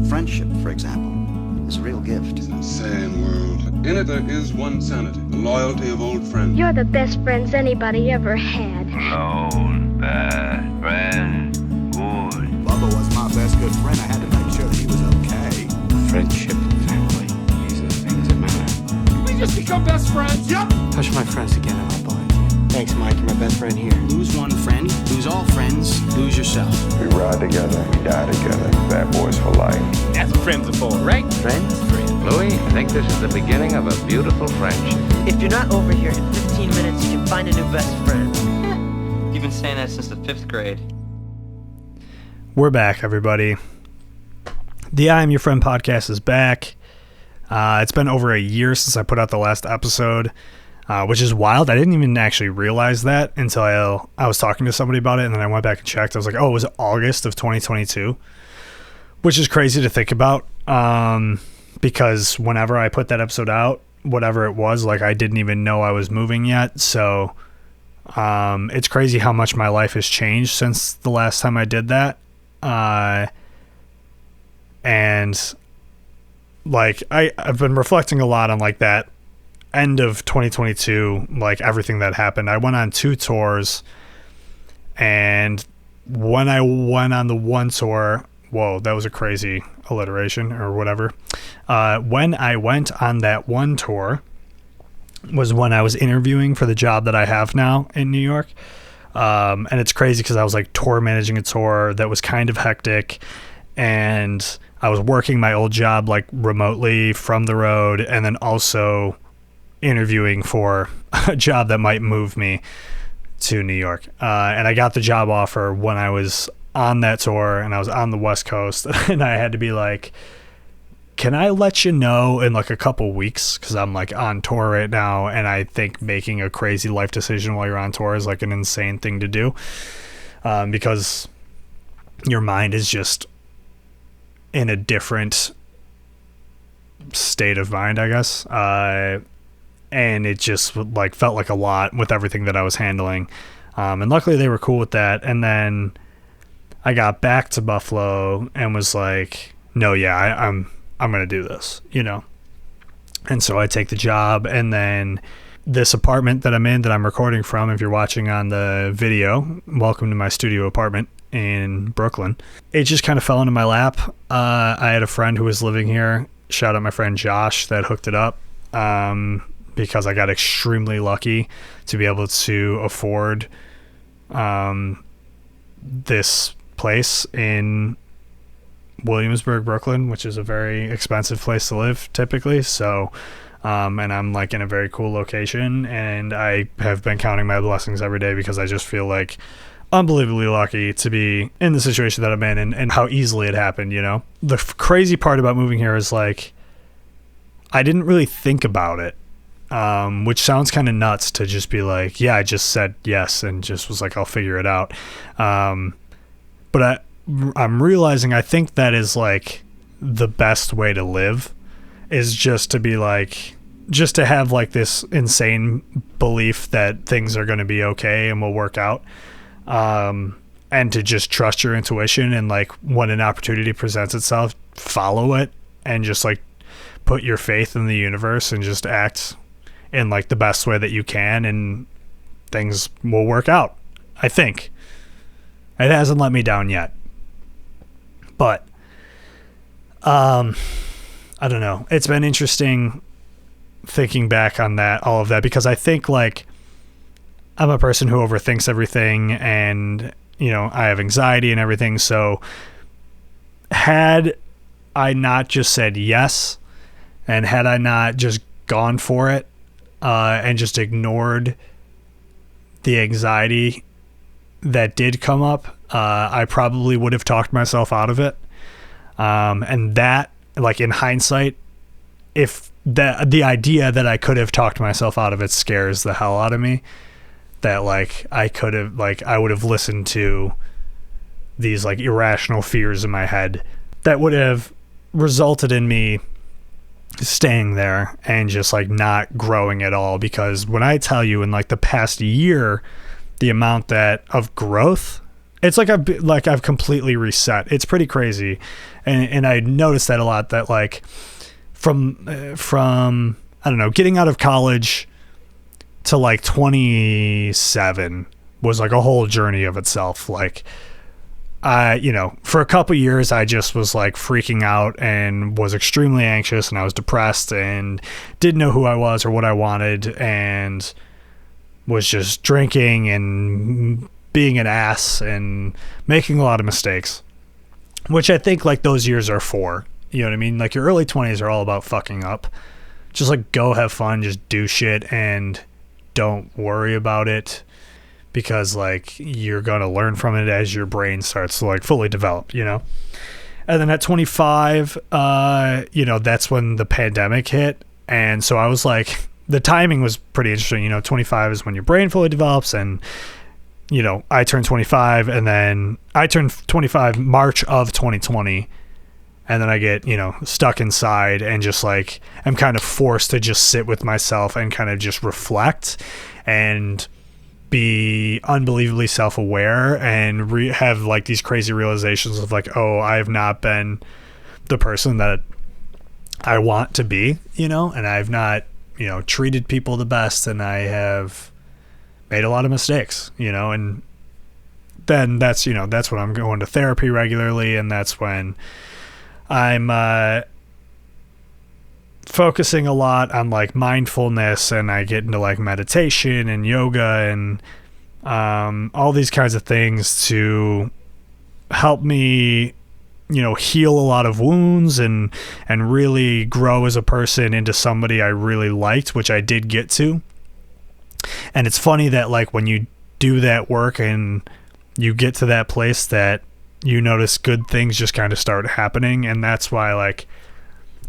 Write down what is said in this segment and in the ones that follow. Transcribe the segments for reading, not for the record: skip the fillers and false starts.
Friendship, for example, is a real gift. It's an insane world. In it there is one sanity, the loyalty of old friends. You're the best friends anybody ever had. Lone bad friend, good. Bubba was my best good friend. I had to make sure that he was okay. Friendship and family, these are the things that matter. Can we just become best friends? Yep. Touch my friends again and I'll blind you. Thanks, Mike. You're my best friend here. Lose one friend, lose all friends, lose yourself. We ride together, we die together. Bad boys for life. That's what friends are for, right? Friends? Louis, I think this is the beginning of a beautiful friendship. If you're not over here in 15 minutes, you can find a new best friend. You've been saying that since the 5th grade. We're back, everybody. The I Am Your Friend podcast is back. It's been over a year since I put out the last episode, which is wild. I didn't even actually realize that until I was talking to somebody about it, and then I went back and checked. I was like, oh, it was August of 2022, which is crazy to think about, because whenever I put that episode out, whatever it was, like, I didn't even know I was moving yet. So it's crazy how much my life has changed since the last time I did that. And like I've been reflecting a lot on like that end of 2022, like everything that happened. I went on 2 tours, and when I went on the one tour, whoa, that was a crazy alliteration or whatever. When I went on that one tour was when I was interviewing for the job that I have now in New York. And it's crazy because I was like tour managing a tour that was kind of hectic, and I was working my old job like remotely from the road, and then also interviewing for a job that might move me to New York. And I got the job offer when I was on that tour, and I was on the West Coast, and I had to be like, can I let you know in like a couple weeks? Because I'm like on tour right now, and I think making a crazy life decision while you're on tour is like an insane thing to do, because your mind is just in a different state of mind, I guess. And it just like felt like a lot with everything that I was handling. And luckily they were cool with that. And then I got back to Buffalo and was like, no, yeah, I'm going to do this, you know? And so I take the job, and then this apartment that I'm in, that I'm recording from, if you're watching on the video, welcome to my studio apartment in Brooklyn. It just kind of fell into my lap. I had a friend who was living here. Shout out my friend Josh that hooked it up, because I got extremely lucky to be able to afford this place in Williamsburg, Brooklyn, which is a very expensive place to live typically. So, and I'm like in a very cool location, and I have been counting my blessings every day because I just feel like unbelievably lucky to be in the situation that I'm in, and how easily it happened, you know? The crazy part about moving here is like, I didn't really think about it, which sounds kind of nuts to just be like, yeah, I just said yes and just was like, I'll figure it out. But I'm realizing I think that is like the best way to live, is just to be like, just to have like this insane belief that things are going to be okay and will work out. And to just trust your intuition, and like when an opportunity presents itself, follow it, and just like put your faith in the universe and just act in like the best way that you can, and things will work out. I think it hasn't let me down yet, but I don't know. It's been interesting thinking back on that, all of that, because I think like I'm a person who overthinks everything, and you know, I have anxiety and everything. So had I not just said yes, and had I not just gone for it, and just ignored the anxiety that did come up, I probably would have talked myself out of it. And that, like in hindsight, if the idea that I could have talked myself out of it scares the hell out of me, that like I could have, like I would have listened to these like irrational fears in my head that would have resulted in me staying there and just like not growing at all. Because when I tell you in like the past year, the amount of growth it's like I've completely reset. It's pretty crazy. And I noticed that a lot, that like from I don't know, getting out of college to like 27 was like a whole journey of itself. Like, for a couple years, I just was like freaking out and was extremely anxious, and I was depressed and didn't know who I was or what I wanted, and was just drinking and being an ass and making a lot of mistakes, which I think like those years are for, you know what I mean? Like your early 20s are all about fucking up. Just like go have fun, just do shit and don't worry about it, because like you're going to learn from it as your brain starts to like fully develop, you know? And then at 25, that's when the pandemic hit. And so I was like, the timing was pretty interesting. 25 is when your brain fully develops, and, I turned 25, and then I turned 25 March of 2020. And then I get, stuck inside and just like, I'm kind of forced to just sit with myself and kind of just reflect and be unbelievably self-aware and have like these crazy realizations of like, oh, I have not been the person that I want to be, and I've not, treated people the best, and I have made a lot of mistakes, and then that's when I'm going to therapy regularly, and that's when I'm focusing a lot on like mindfulness, and I get into like meditation and yoga and all these kinds of things to help me, heal a lot of wounds and really grow as a person into somebody I really liked, which I did get to. And it's funny that like when you do that work and you get to that place, that you notice good things just kind of start happening. And that's why like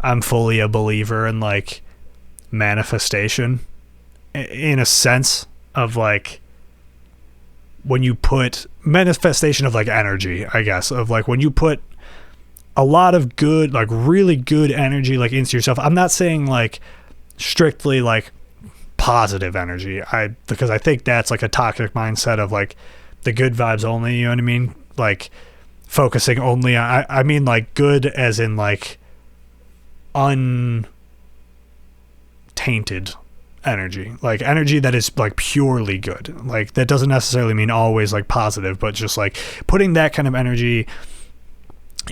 I'm fully a believer in like manifestation, in a sense of like when you put manifestation of like energy, I guess, of like when you put a lot of good, like really good energy like into yourself. I'm not saying like strictly like positive energy, because I think that's like a toxic mindset of like the good vibes only, you know what I mean? Like focusing only on, I mean like good as in like untainted energy, like energy that is like purely good. Like that doesn't necessarily mean always like positive, but just like putting that kind of energy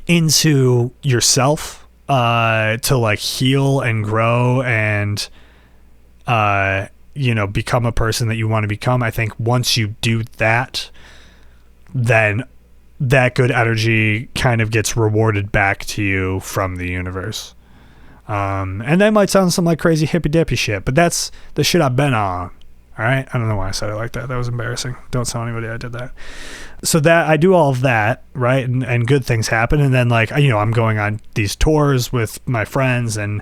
into yourself to like heal and grow and become a person that you want to become. I think once you do that, then that good energy kind of gets rewarded back to you from the universe. And that might sound some like crazy hippy dippy shit, but that's the shit I've been on. All right. I don't know why I said it like that. That was embarrassing. Don't tell anybody I did that. So that I do all of that. Right. And good things happen. And then like, I'm going on these tours with my friends and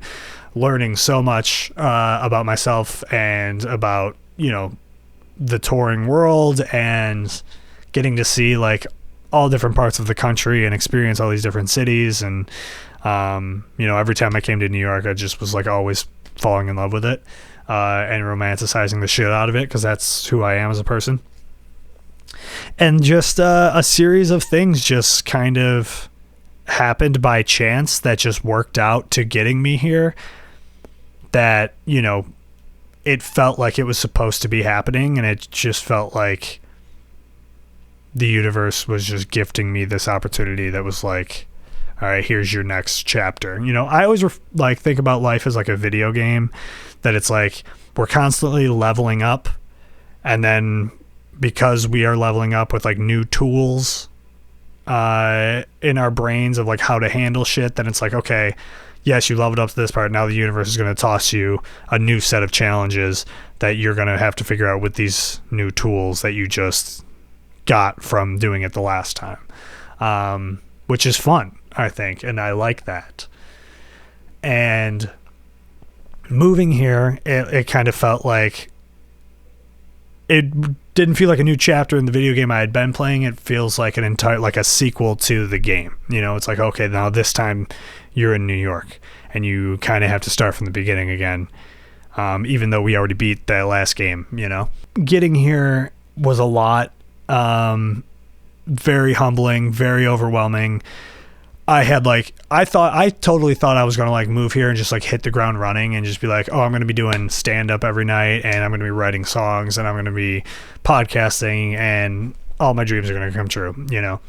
learning so much, about myself and about, the touring world, and getting to see like all different parts of the country and experience all these different cities. And, every time I came to New York, I just was like always falling in love with it, and romanticizing the shit out of it, because that's who I am as a person. And just a series of things just kind of happened by chance that just worked out to getting me here, that, it felt like it was supposed to be happening, and it just felt like the universe was just gifting me this opportunity that was like, all right, here's your next chapter. I always think about life as like a video game, that it's like we're constantly leveling up, and then because we are leveling up with like new tools in our brains of like how to handle shit, then it's like, okay, yes, you leveled up to this part. Now the universe is going to toss you a new set of challenges that you're going to have to figure out with these new tools that you just got from doing it the last time, which is fun, I think, and I like that. And moving here, it kind of felt like it didn't feel like a new chapter in the video game I had been playing. It feels like an entire, like a sequel to the game. It's like, okay, now this time you're in New York and you kind of have to start from the beginning again. Even though we already beat that last game, getting here was a lot. very humbling, very overwhelming. I totally thought I was going to like move here and just like hit the ground running and just be like, oh, I'm going to be doing stand up every night and I'm going to be writing songs and I'm going to be podcasting and all my dreams are going to come true, you know?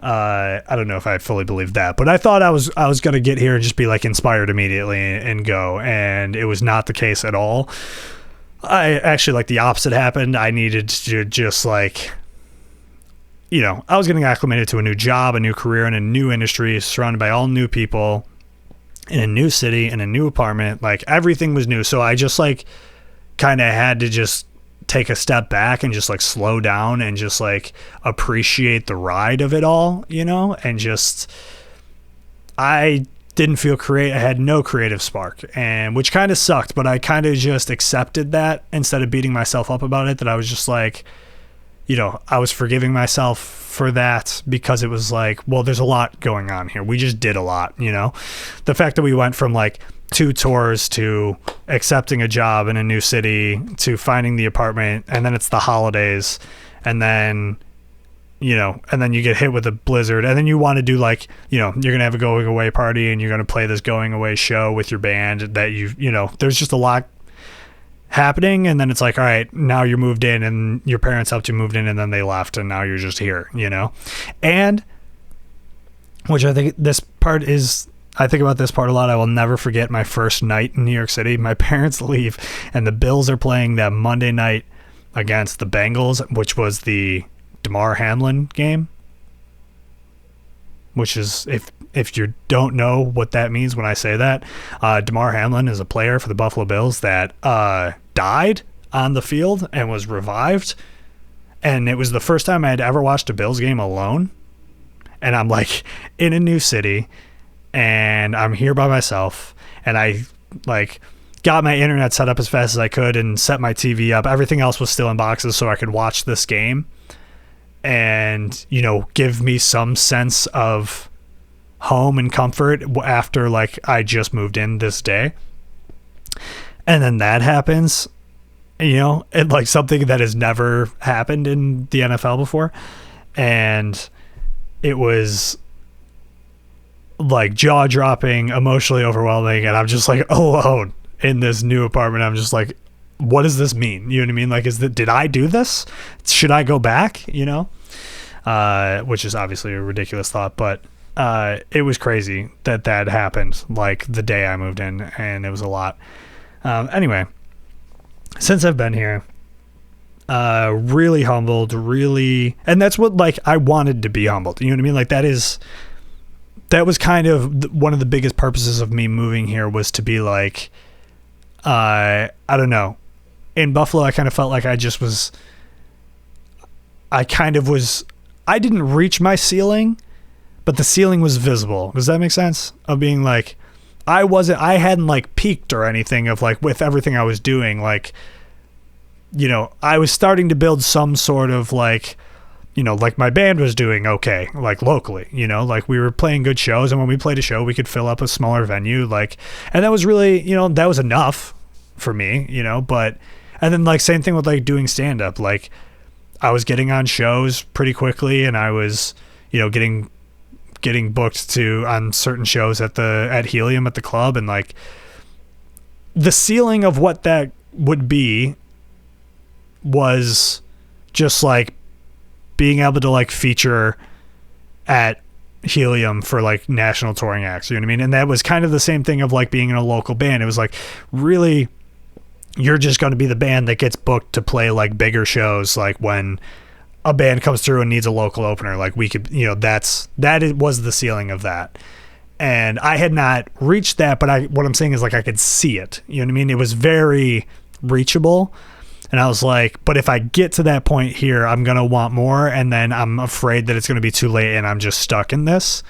I don't know if I fully believed that, but I thought I was going to get here and just be like inspired immediately and go. And it was not the case at all. I actually, like, the opposite happened. I needed to just like, you know, I was getting acclimated to a new job, a new career in a new industry, surrounded by all new people in a new city, in a new apartment. Like, everything was new. So I just like kind of had to just take a step back and just like slow down and just like appreciate the ride of it all, you know, and just, I didn't feel I had no creative spark, and which kind of sucked, but I kind of just accepted that instead of beating myself up about it, that I was just like, you know, I was forgiving myself for that because it was like, well, there's a lot going on here. We just did a lot, you know, the fact that we went from like 2 tours to accepting a job in a new city to finding the apartment, and then it's the holidays, and then, you know, and then you get hit with a blizzard, and then you want to do like, you know, you're gonna have a going away party and you're gonna play this going away show with your band that you know, there's just a lot happening, and then it's like, all right, now you're moved in and your parents helped you move in and then they left and now you're just here, you know. And which I think this part is, I think about this part a lot. I will never forget my first night in New York City. My parents leave and the Bills are playing that Monday night against the Bengals, which was the Damar Hamlin game, which is, if you don't know what that means when I say that, Damar Hamlin is a player for the Buffalo Bills that died on the field and was revived, and it was the first time I had ever watched a Bills game alone, and I'm like in a new city and I'm here by myself, and I like got my internet set up as fast as I could and set my TV up. Everything else was still in boxes so I could watch this game and, you know, give me some sense of home and comfort after like I just moved in this day. And then that happens, you know, and like something that has never happened in the NFL before. And it was like jaw dropping, emotionally overwhelming. And I'm just like alone in this new apartment. I'm just like, what does this mean? You know what I mean? Like, did I do this? Should I go back? You know, which is obviously a ridiculous thought, but it was crazy that happened like the day I moved in, and it was a lot. Anyway, since I've been here, really humbled, really, and that's what like I wanted to be humbled. You know what I mean? Like that was kind of one of the biggest purposes of me moving here, was to be like, I don't know. In Buffalo, I kind of felt like I didn't reach my ceiling, but the ceiling was visible. Does that make sense? Of being like, I hadn't like peaked or anything of like with everything I was doing. Like, you know, I was starting to build some sort of like, you know, like my band was doing okay, like locally, you know, like we were playing good shows, and when we played a show, we could fill up a smaller venue, like, and that was really, you know, that was enough for me, you know. But, and then like same thing with like doing stand up, like I was getting on shows pretty quickly, and I was, you know, getting booked on certain shows at Helium at the club, and like the ceiling of what that would be was just like being able to like feature at Helium for like national touring acts, you know what I mean? And that was kind of the same thing of like being in a local band. It was like, really, you're just going to be the band that gets booked to play like bigger shows, like when a band comes through and needs a local opener, like we could, you know, that was the ceiling of that. And I had not reached that, but what I'm saying is like I could see it, you know what I mean? It was very reachable. And I was like, but if I get to that point here, I'm going to want more. And then I'm afraid that it's going to be too late and I'm just stuck in this.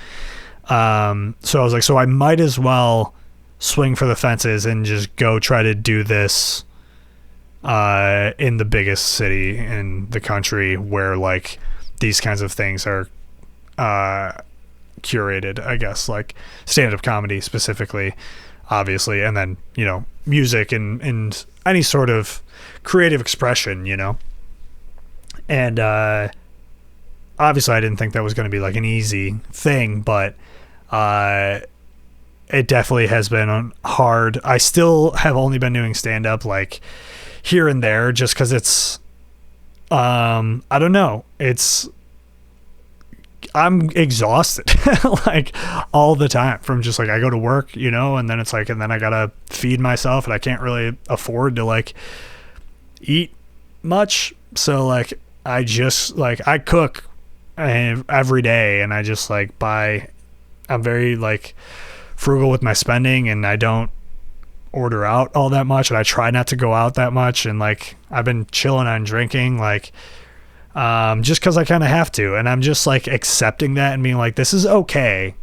So I was like, so I might as well swing for the fences and just go try to do this in the biggest city in the country where like these kinds of things are curated, I guess, like stand-up comedy specifically, obviously, and then, you know, music and any sort of creative expression, you know. And I obviously I didn't think that was going to be like an easy thing, but it definitely has been hard. I still have only been doing stand-up like here and there just because it's I don't know, I'm exhausted like all the time from just like I go to work, you know, and then it's like, and then I gotta feed myself and I can't really afford to like eat much, so like I just like I cook every day, and I just like I'm very like frugal with my spending, and I don't order out all that much, and I try not to go out that much, and like I've been chilling on drinking like just because I kind of have to, and I'm just like accepting that and being like, this is okay.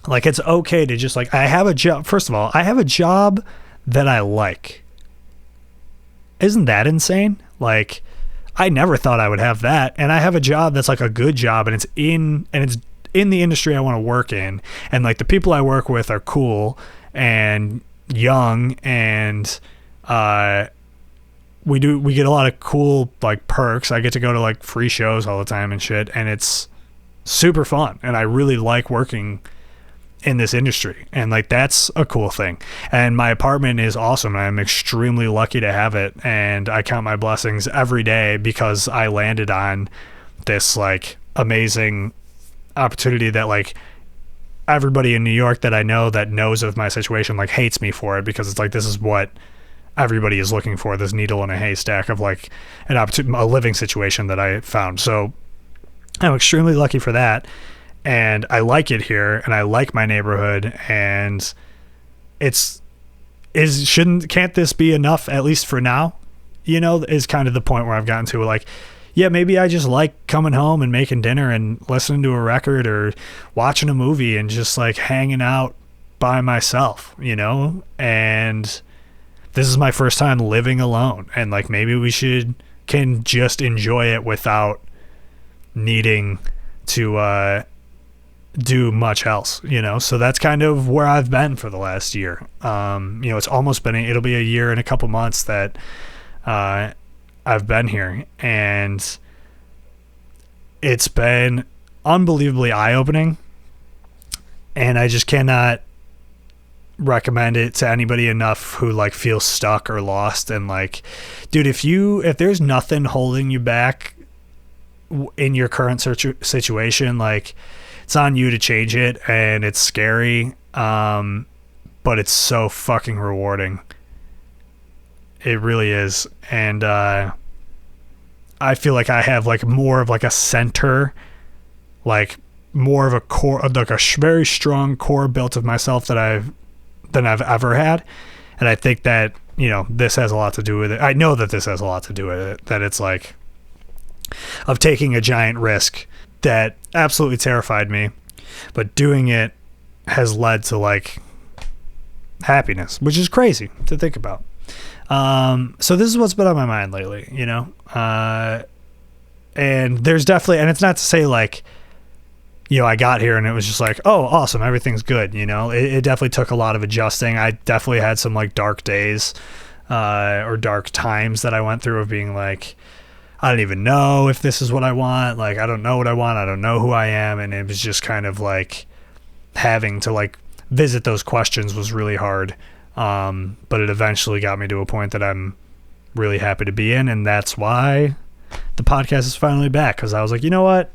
Like it's okay to just like, I have a job. First of all, I have a job that I like. Isn't that insane? Like I never thought I would have that, and I have a job that's like a good job, and it's in the industry I want to work in, and like the people I work with are cool and young, and we get a lot of cool like perks. I get to go to like free shows all the time and shit, and it's super fun, and I really like working in this industry, and like that's a cool thing. And my apartment is awesome, and I'm extremely lucky to have it, and I count my blessings every day because I landed on this like amazing opportunity that like everybody in New York that I know that knows of my situation like hates me for it, because it's like, this is what everybody is looking for, this needle in a haystack of like an opportunity, a living situation that I found. So I'm extremely lucky for that, and I like it here, and I like my neighborhood, and can't this be enough, at least for now, you know, is kind of the point where I've gotten to. Like, yeah, maybe I just like coming home and making dinner and listening to a record or watching a movie and just like hanging out by myself, you know, and this is my first time living alone, and like maybe we can just enjoy it without needing to do much else, you know. So that's kind of where I've been for the last year. You know, it's almost been it'll be a year and a couple months that I've been here, and it's been unbelievably eye-opening, and I just cannot recommend it to anybody enough who like feels stuck or lost. And like, dude, if there's nothing holding you back in your current situation, like it's on you to change it, and it's scary, but it's so fucking rewarding. It really is. And I feel like I have like more of like a center, like more of a core, like a very strong core built of myself than I've ever had. And I think that, you know, this has a lot to do with it. I know that this has a lot to do with it, that it's like of taking a giant risk that absolutely terrified me, but doing it has led to like happiness, which is crazy to think about. So this is what's been on my mind lately, you know, and there's definitely, and it's not to say like, you know, I got here and it was just like, oh, awesome, everything's good. You know, it definitely took a lot of adjusting. I definitely had some like dark days, or dark times that I went through of being like, I don't even know if this is what I want. Like, I don't know what I want. I don't know who I am. And it was just kind of like having to like visit those questions was really hard. But it eventually got me to a point that I'm really happy to be in. And that's why the podcast is finally back. 'Cause I was like, you know what?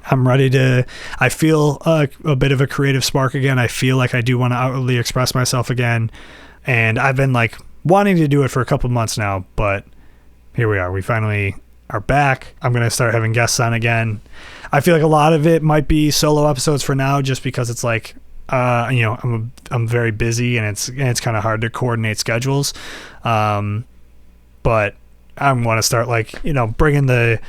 I'm ready to, I feel a bit of a creative spark again. I feel like I do want to outwardly express myself again. And I've been like wanting to do it for a couple months now, but here we are. We finally are back. I'm going to start having guests on again. I feel like a lot of it might be solo episodes for now, just because it's like, you know, I'm very busy, and it's kind of hard to coordinate schedules. But I want to start like, you know, bringing the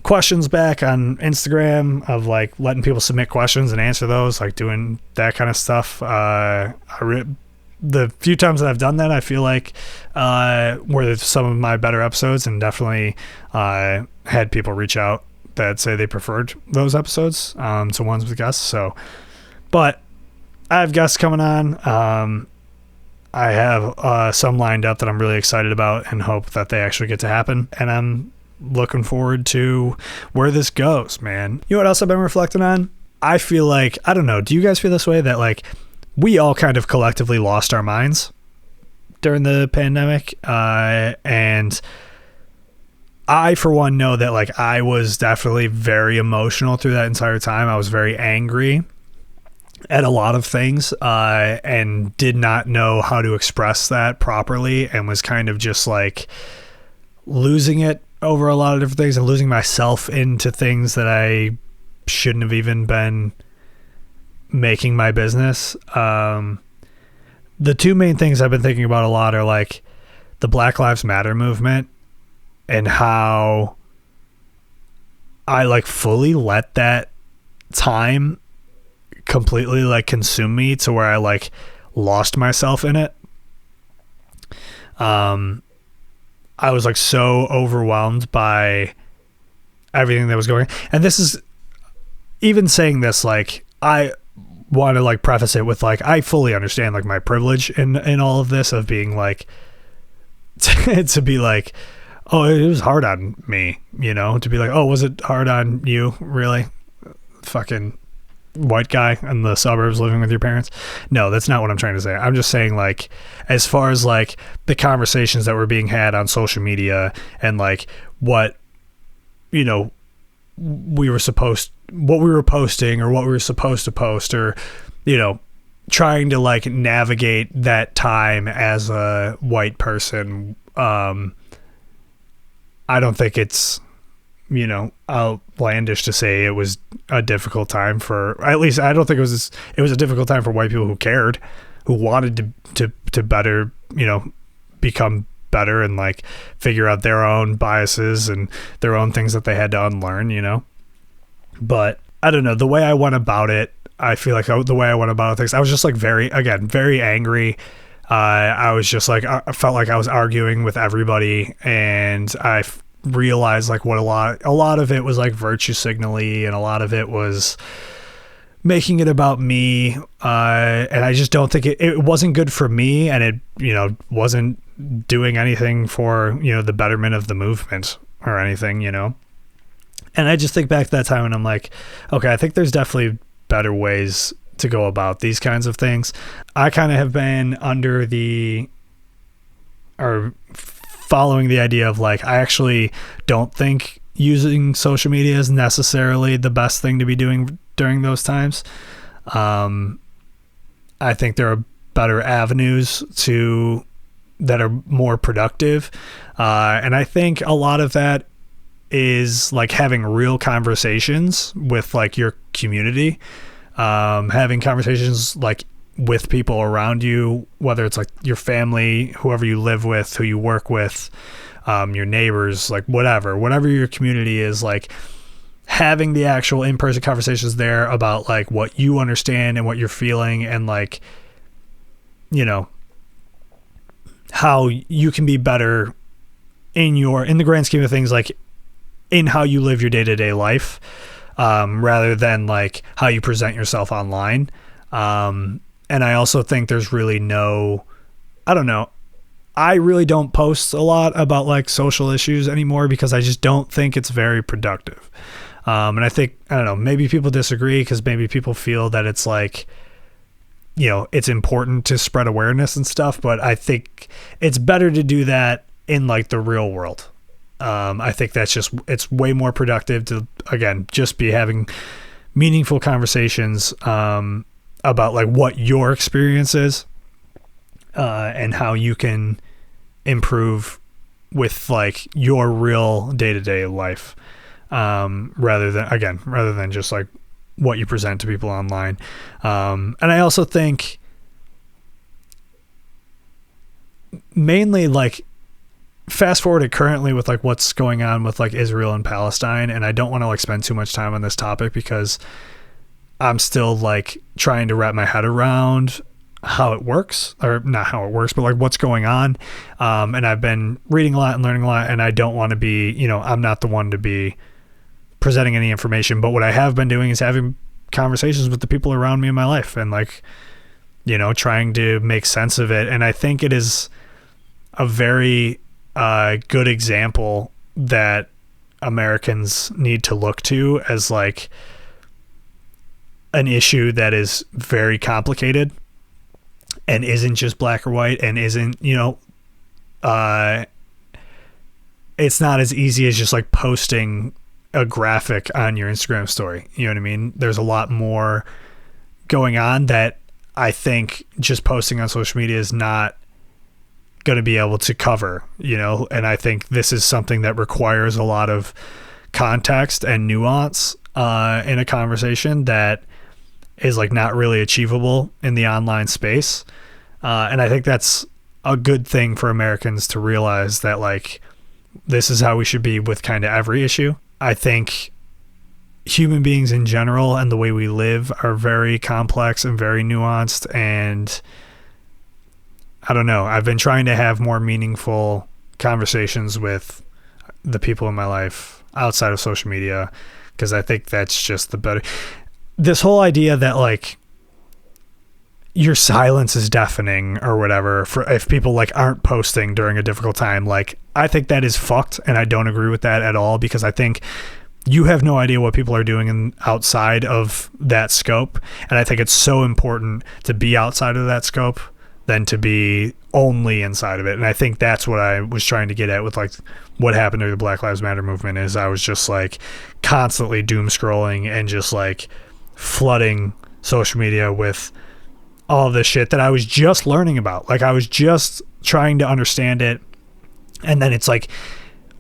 questions back on Instagram, of like letting people submit questions and answer those, like doing that kind of stuff. The few times that I've done that, I feel like were some of my better episodes, and definitely had people reach out that say they preferred those episodes to ones with guests. So, but I have guests coming on. I have some lined up that I'm really excited about and hope that they actually get to happen. And I'm looking forward to where this goes, man. You know what else I've been reflecting on? I feel like, I don't know, do you guys feel this way, that like we all kind of collectively lost our minds during the pandemic? And I, for one, know that like I was definitely very emotional through that entire time. I was very angry at a lot of things, and did not know how to express that properly, and was kind of just like losing it over a lot of different things and losing myself into things that I shouldn't have even been making my business. The two main things I've been thinking about a lot are like the Black Lives Matter movement, and how I like fully let that time completely like consume me to where I like lost myself in it. I was like so overwhelmed by everything that was going on. And this is, even saying this, like I want to like preface it with like I fully understand like my privilege in all of this, of being like to be like, oh, it was hard on me, you know, to be like, oh, was it hard on you, really, fucking white guy in the suburbs living with your parents? No, that's not what I'm trying to say. I'm just saying, like, as far as like the conversations that were being had on social media, and like what, you know, what we were posting, or what we were supposed to post, or, you know, trying to like navigate that time as a white person. I don't think it's, you know, outlandish to say it was a difficult time for, at least I don't think it was a difficult time for white people who cared, who wanted to better, you know, become better and like figure out their own biases and their own things that they had to unlearn, you know. But I don't know, the way I went about it, I feel like the way I went about things, I was just like very angry. I was just like, I felt like I was arguing with everybody, and I realized like what a lot of it was like virtue signally, and a lot of it was making it about me, and I just don't think it wasn't good for me, and it, you know, wasn't doing anything for, you know, the betterment of the movement or anything, you know. And I just think back to that time and I'm like, okay, I think there's definitely better ways to go about these kinds of things. I kind of have been following the idea of like, I actually don't think using social media is necessarily the best thing to be doing during those times. I think there are better avenues that are more productive. And I think a lot of that is like having real conversations with like your community, having conversations like with people around you, whether it's like your family, whoever you live with, who you work with, your neighbors, like whatever your community is, like having the actual in-person conversations there about like what you understand and what you're feeling, and like, you know, how you can be better in the grand scheme of things, like in how you live your day-to-day life, rather than like how you present yourself online. And I also think there's really I don't know, I really don't post a lot about like social issues anymore because I just don't think it's very productive. And I think, I don't know, maybe people disagree because maybe people feel that it's like, you know, it's important to spread awareness and stuff, but I think it's better to do that in like the real world. I think it's way more productive to, again, just be having meaningful conversations about like what your experience is, and how you can improve with like your real day-to-day life, rather than just like what you present to people online. And I also think mainly like fast forward it currently with like what's going on with like Israel and Palestine, and I don't want to like spend too much time on this topic because I'm still like trying to wrap my head around how it works, or not how it works, but like what's going on. And I've been reading a lot and learning a lot, and I don't want to be, you know, I'm not the one to be presenting any information, but what I have been doing is having conversations with the people around me in my life and like, you know, trying to make sense of it. And I think it is a very good example that Americans need to look to as like an issue that is very complicated and isn't just black or white and isn't, it's not as easy as just like posting a graphic on your Instagram story. You know what I mean? There's a lot more going on that I think just posting on social media is not going to be able to cover, and I think this is something that requires a lot of context and nuance in a conversation that is like not really achievable in the online space. And I think that's a good thing for Americans to realize, that like this is how we should be with kind of every issue. I think human beings in general and the way we live are very complex and very nuanced, and I don't know. I've been trying to have more meaningful conversations with the people in my life outside of social media, because I think that's just the better. This whole idea that like your silence is deafening or whatever, for if people like aren't posting during a difficult time, like I think that is fucked, and I don't agree with that at all, because I think you have no idea what people are doing outside of that scope, and I think it's so important to be outside of that scope than to be only inside of it. And I think that's what I was trying to get at with like what happened to the Black Lives Matter movement, is I was just like constantly doom scrolling and just like flooding social media with all of this shit that I was just learning about. Like I was just trying to understand it, and then it's like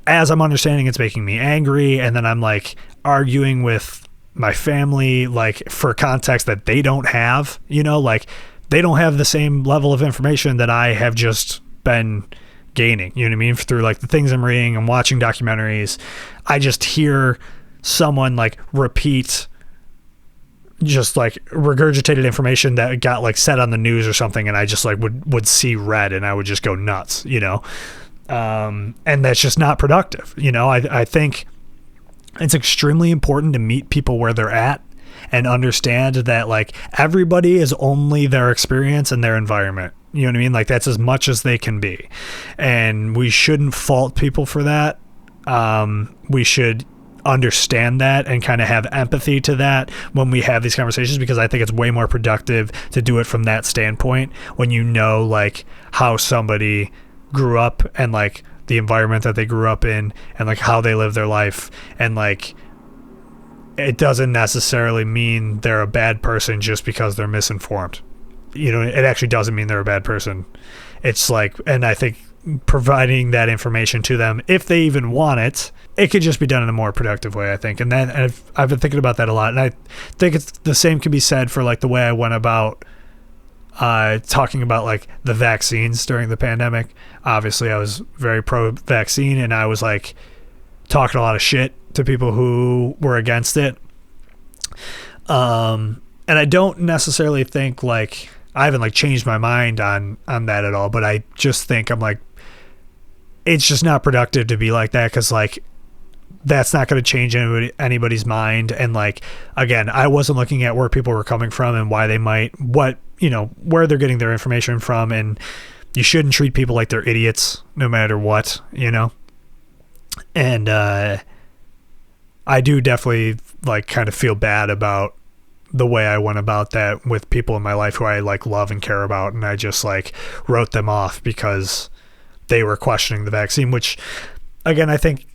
as I'm understanding, it's making me angry, and then I'm like arguing with my family like for context that they don't have, like they don't have the same level of information that I have just been gaining, you know what I mean? Through like the things I'm reading, I'm watching documentaries, I just hear someone like repeat just like regurgitated information that got like said on the news or something, and I just like would see red and I would just go nuts, and that's just not productive. I think it's extremely important to meet people where they're at and understand that like everybody is only their experience and their environment. You know what I mean? Like that's as much as they can be, and we shouldn't fault people for that. We should understand that and kind of have empathy to that when we have these conversations, because I think it's way more productive to do it from that standpoint when like how somebody grew up and like the environment that they grew up in and like how they live their life, and like it doesn't necessarily mean they're a bad person just because they're misinformed. It actually doesn't mean they're a bad person. It's like, and I think providing that information to them, if they even want it, it could just be done in a more productive way, I think. And then I've been thinking about that a lot, and I think it's the same can be said for like the way I went about talking about like the vaccines during the pandemic. Obviously I was very pro-vaccine, and I was like talking a lot of shit to people who were against it. And I don't necessarily think like I haven't like changed my mind on that at all, but I just think I'm like, it's just not productive to be like that, because like that's not going to change anybody's mind. And like, again, I wasn't looking at where people were coming from and why they might, where they're getting their information from. And you shouldn't treat people like they're idiots no matter what, and I do definitely like kind of feel bad about the way I went about that with people in my life who I like love and care about, and I just like wrote them off because they were questioning the vaccine, which again, I think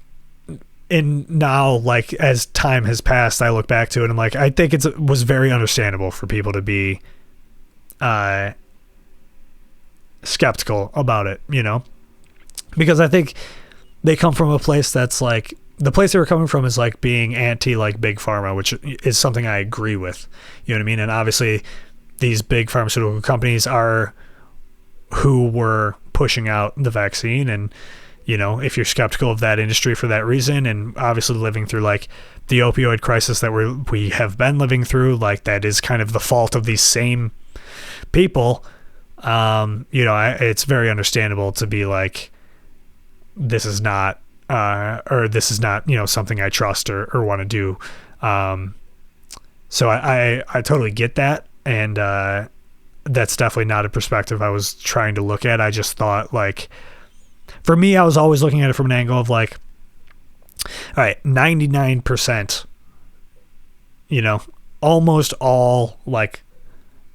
in now, like as time has passed, I look back to it and I'm like, I think it was very understandable for people to be skeptical about it, because I think they come from a place that's like, the place they were coming from is like being anti like big pharma, which is something I agree with, you know what I mean? And obviously these big pharmaceutical companies are who were pushing out the vaccine, and if you're skeptical of that industry for that reason, and obviously living through like the opioid crisis that we have been living through, like that is kind of the fault of these same people, it's very understandable to be like, this is not something I trust or want to do. So I totally get that. And that's definitely not a perspective I was trying to look at. I just thought like, for me, I was always looking at it from an angle of like, All right, 99%, almost all like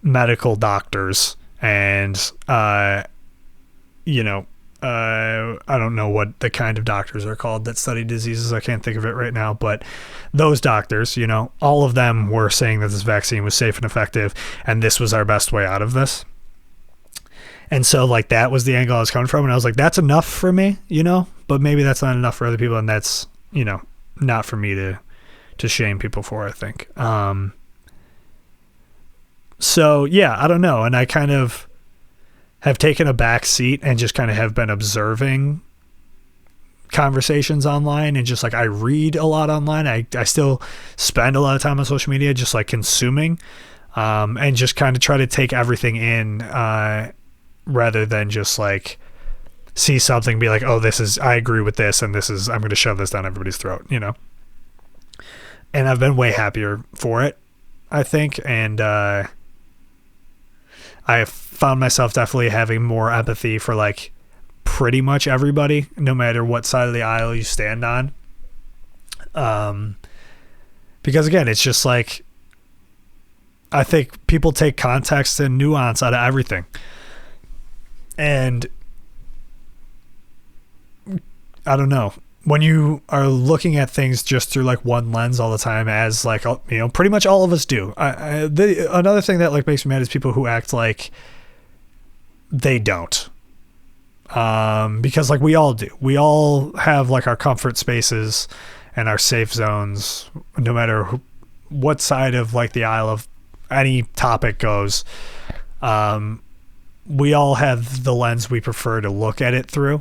medical doctors and, I don't know what the kind of doctors are called that study diseases. I can't think of it right now, but those doctors, all of them were saying that this vaccine was safe and effective, and this was our best way out of this. And so like that was the angle I was coming from. And I was like, that's enough for me, but maybe that's not enough for other people. And that's, not for me to shame people for, I think. So yeah, I don't know. And I kind of have taken a back seat and just kind of have been observing conversations online, and just like I read a lot online. I still spend a lot of time on social media, just like consuming, and just kind of try to take everything in, rather than just like see something and be like, oh, I agree with this, and I'm going to shove this down everybody's throat, And I've been way happier for it, I think. And, I found myself definitely having more empathy for like pretty much everybody, no matter what side of the aisle you stand on. Because again, it's just like, I think people take context and nuance out of everything. And I don't know, when you are looking at things just through like one lens all the time, as like, pretty much all of us do. Another thing that like makes me mad is people who act like they don't. Because like we all do. We all have like our comfort spaces and our safe zones, no matter what side of like the aisle of any topic goes. We all have the lens we prefer to look at it through.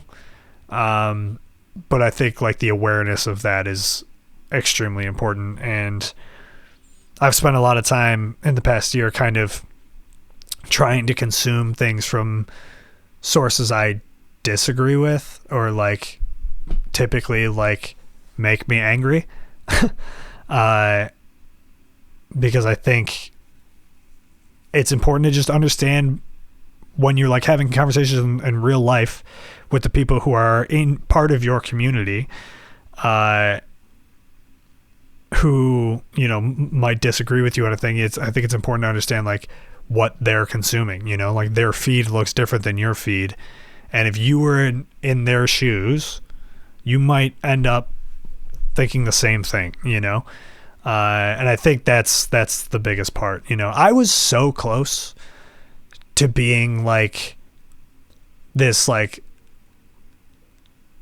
But I think like the awareness of that is extremely important. And I've spent a lot of time in the past year kind of trying to consume things from sources I disagree with, or like typically like make me angry. Because I think it's important to just understand when you're like having conversations in real life with the people who are in part of your community, who, might disagree with you on a thing. I think it's important to understand like what they're consuming, like their feed looks different than your feed. And if you were in their shoes, you might end up thinking the same thing, and I think that's the biggest part. I was so close to being like this like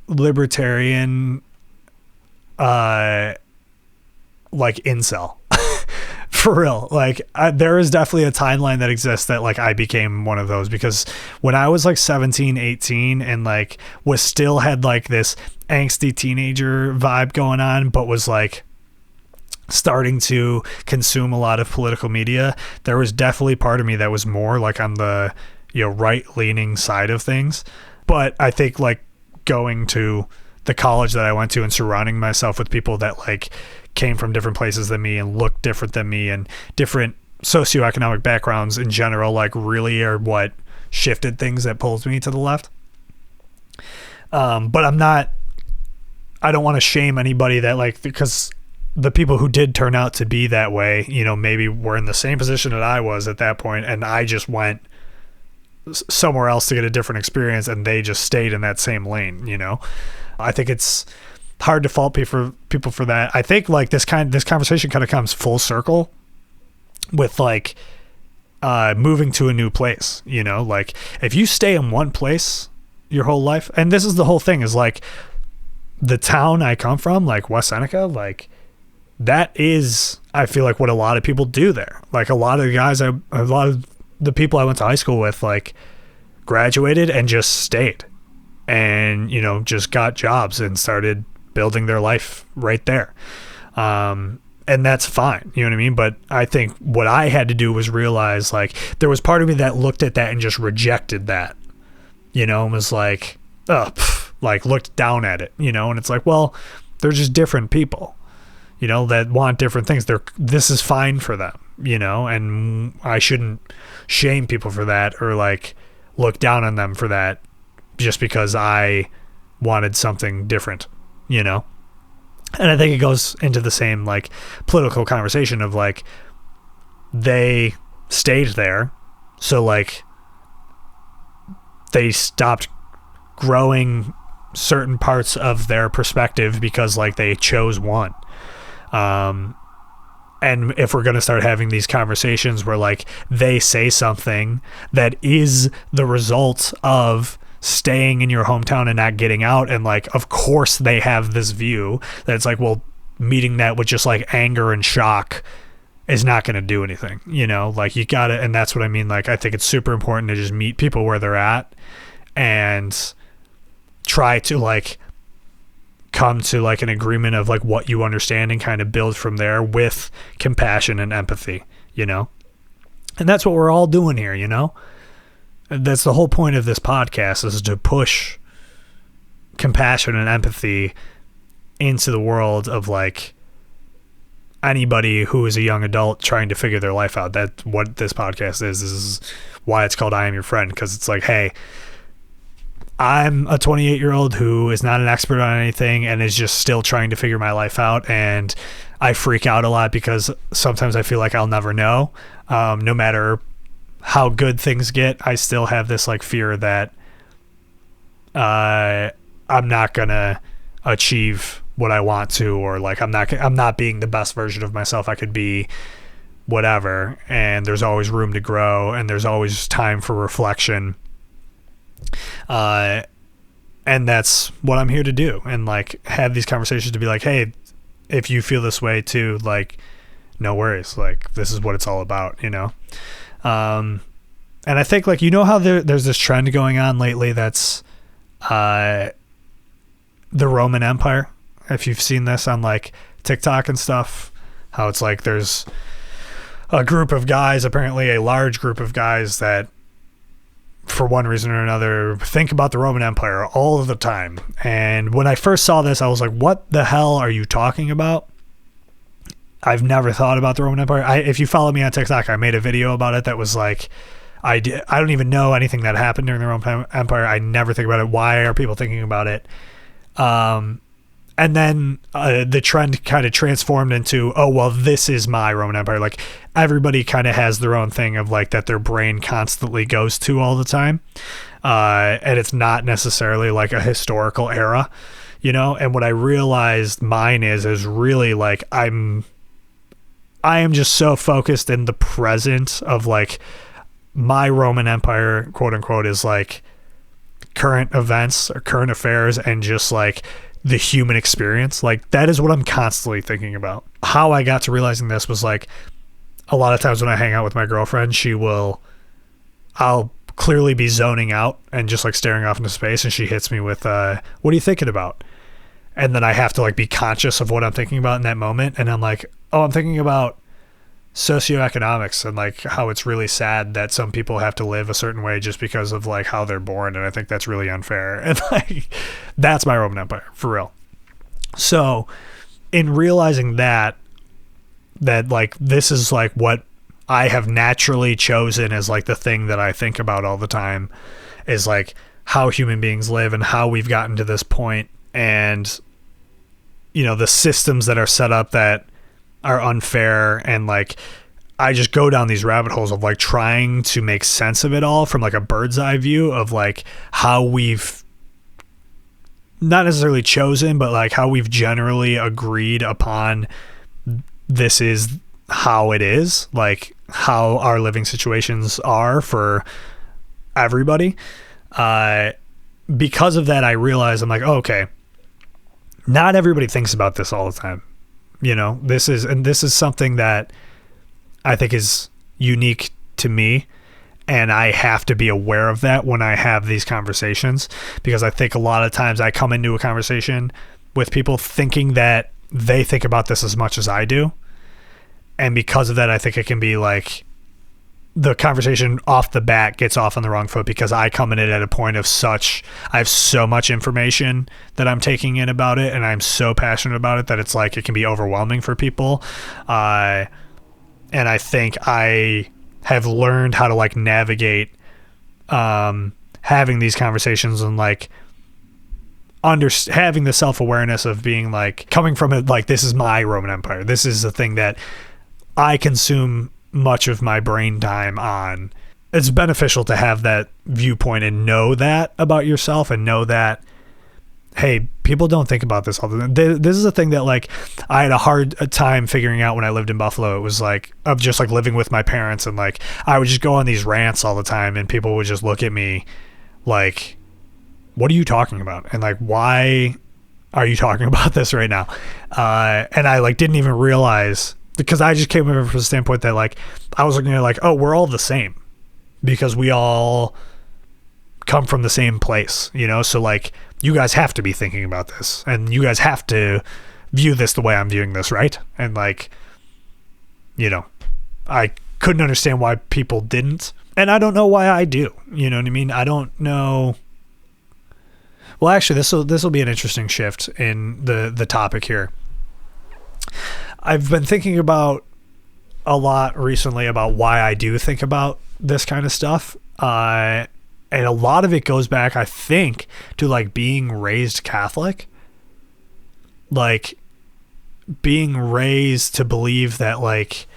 libertarian like incel. For real. Like there is definitely a timeline that exists that like I became one of those, because when I was like 17, 18 and like was still had like this angsty teenager vibe going on, but was like starting to consume a lot of political media, there was definitely part of me that was more like on the right-leaning side of things. But I think like going to the college that I went to and surrounding myself with people that like came from different places than me and looked different than me and different socioeconomic backgrounds in general, like really are what shifted things that pulled me to the left. But I don't want to shame anybody that like, because the people who did turn out to be that way, maybe were in the same position that I was at that point, and I just went somewhere else to get a different experience, and they just stayed in that same lane. I think it's hard to fault people for that. I think like this conversation kind of comes full circle with like moving to a new place. Like if you stay in one place your whole life, and this is the whole thing, is like the town I come from, like West Seneca, like that is, I feel like, what a lot of people do there. Like a lot of the people I went to high school with like graduated and just stayed and just got jobs and started building their life right there. And that's fine. You know what I mean? But I think what I had to do was realize like there was part of me that looked at that and just rejected that, and was like, like looked down at it, and it's like, well, they're just different people, that want different things. This is fine for them, and I shouldn't shame people for that or like look down on them for that just because I wanted something different, And I think it goes into the same like political conversation of like they stayed there, so like they stopped growing certain parts of their perspective because like they chose one. And if we're going to start having these conversations where like they say something that is the result of staying in your hometown and not getting out, and like of course they have this view that it's like, well, meeting that with just like anger and shock is not going to do anything, you know, like you gotta, and that's what I mean, like I think it's super important to just meet people where they're at and try to like come to like an agreement of like what you understand and kind of build from there with compassion and empathy, you know. And that's what we're all doing here, you know. That's the whole point of this podcast, is to push compassion and empathy into the world of like anybody who is a young adult trying to figure their life out. That's what this podcast is. This is why it's called I Am Your Friend, because it's like, hey, I'm a 28-year-old who is not an expert on anything and is just still trying to figure my life out, and I freak out a lot because sometimes I feel like I'll never know. No matter how good things get, I still have this like fear that I'm not gonna achieve what I want to, or like I'm not being the best version of myself I could be, whatever. And there's always room to grow, and there's always time for reflection. And that's what I'm here to do, and like have these conversations to be like, hey, if you feel this way too, like no worries, like this is what it's all about, you know. And I think like, you know how there's this trend going on lately that's the Roman Empire, if you've seen this on like TikTok and stuff, how it's like there's a group of guys, apparently a large group of guys, that for one reason or another think about the Roman Empire all of the time. And when I first saw this, I was like, what the hell are you talking about? I've never thought about the Roman Empire. If you follow me on TikTok, I made a video about it that was like, I don't even know anything that happened during the Roman Empire. I never think about it. Why are people thinking about it? And then the trend kind of transformed into, oh, well, this is my Roman Empire. Like everybody kind of has their own thing of like that their brain constantly goes to all the time. And it's not necessarily like a historical era, you know? And what I realized mine is really like, I am just so focused in the present of like my Roman Empire, quote unquote, is like current events or current affairs and just like the human experience. Like that is what I'm constantly thinking about. How I got to realizing this was like a lot of times when I hang out with my girlfriend, I'll clearly be zoning out and just like staring off into space, and she hits me with, what are you thinking about? And then I have to like be conscious of what I'm thinking about in that moment. And I'm like, oh, I'm thinking about socioeconomics and like how it's really sad that some people have to live a certain way just because of like how they're born, and I think that's really unfair. And like that's my Roman Empire for real. So in realizing that like this is like what I have naturally chosen as like the thing that I think about all the time, is like how human beings live and how we've gotten to this point, and you know the systems that are set up that are unfair. And like I just go down these rabbit holes of like trying to make sense of it all from like a bird's eye view of like how we've not necessarily chosen, but like how we've generally agreed upon this is how it is, like how our living situations are for everybody. Because of that, I realize I'm like, oh, okay, not everybody thinks about this all the time. You know, this is something that I think is unique to me, and I have to be aware of that when I have these conversations, because I think a lot of times I come into a conversation with people thinking that they think about this as much as I do. And because of that, I think it can be like the conversation off the bat gets off on the wrong foot, because I come in it at a point of I have so much information that I'm taking in about it, and I'm so passionate about it that it's like it can be overwhelming for people. And I think I have learned how to like navigate having these conversations and like having the self-awareness of being like, coming from it, like, this is my Roman Empire. This is the thing that I consume much of my brain time on. It's beneficial to have that viewpoint and know that about yourself, and know that, hey, people don't think about this all the time. This is a thing that, like, I had a hard time figuring out when I lived in Buffalo. It was like, of just like living with my parents, and like I would just go on these rants all the time, and people would just look at me like, what are you talking about? And like, why are you talking about this right now? And I like didn't even realize, because I just came over from the standpoint that like I was looking at like, oh, we're all the same because we all come from the same place, you know? So like, you guys have to be thinking about this, and you guys have to view this the way I'm viewing this, right? And like, you know, I couldn't understand why people didn't, and I don't know why I do. You know what I mean? I don't know. Well, actually, this will be an interesting shift in the topic here. I've been thinking about a lot recently about why I do think about this kind of stuff. And a lot of it goes back, I think, to like being raised Catholic, like being raised to believe that like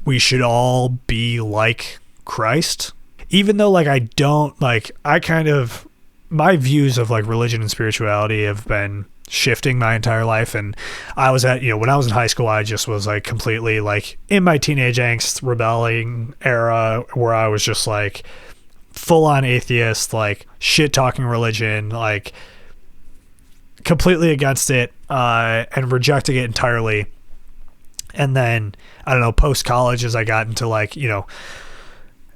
we should all be like Christ, even though like I don't, like, I kind of, my views of like religion and spirituality have been shifting my entire life. And I was at, you know, when I was in high school, I just was like completely like in my teenage angst rebelling era, where I was just like full on atheist, like shit talking religion, like completely against it, and rejecting it entirely. And then, I don't know, post college, as I got into like, you know,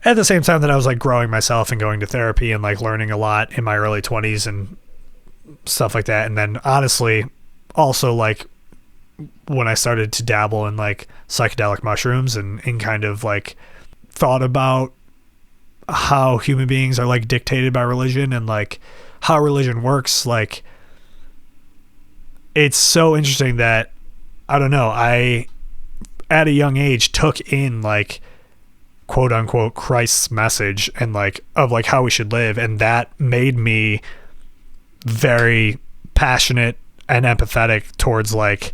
at the same time that I was like growing myself and going to therapy and like learning a lot in my early 20s and stuff like that. And then honestly, also like when I started to dabble in like psychedelic mushrooms and kind of like thought about how human beings are like dictated by religion and like how religion works, like it's so interesting that, I don't know, I at a young age took in like quote unquote Christ's message and like of like how we should live, and that made me very passionate and empathetic towards like,